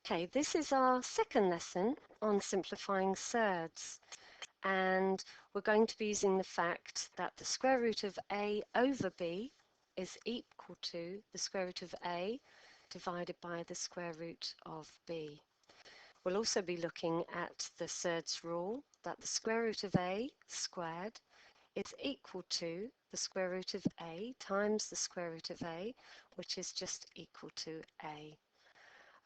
Okay, this is our second lesson on simplifying surds, and we're going to be using the fact that the square root of a over b is equal to the square root of a divided by the square root of b. We'll also be looking at the surds rule, that the square root of a squared is equal to the square root of a times the square root of a, which is just equal to a.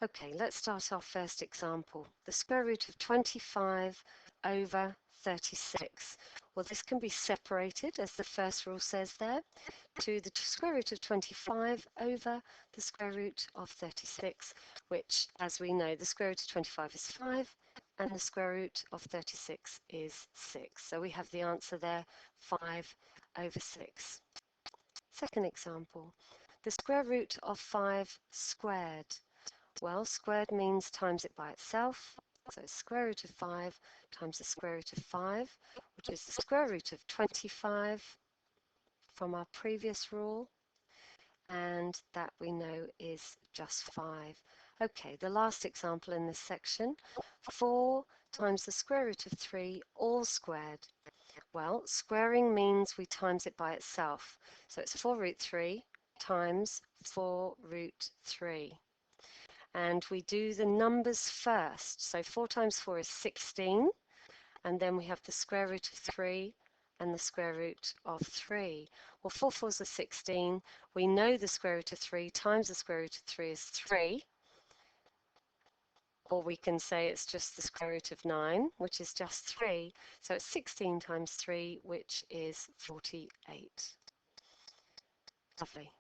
Okay, let's start our first example. The square root of 25 over 36. Well, this can be separated, as the first rule says there, to the square root of 25 over the square root of 36, which, as we know, the square root of 25 is 5, and the square root of 36 is 6. So we have the answer there, 5 over 6. Second example, the square root of 5 squared. Well, squared means times it by itself. So square root of 5 times the square root of 5, which is the square root of 25 from our previous rule, and that we know is just 5. Okay, the last example in this section, 4 times the square root of 3 all squared. Well, squaring means we times it by itself. So it's 4 root 3 times 4 root 3. And we do the numbers first. So 4 times 4 is 16, and then we have the square root of 3 and the square root of 3. Well, 4 fours are 16. We know the square root of 3 times the square root of 3 is 3. Or we can say it's just the square root of 9, which is just 3. So it's 16 times 3, which is 48. Lovely.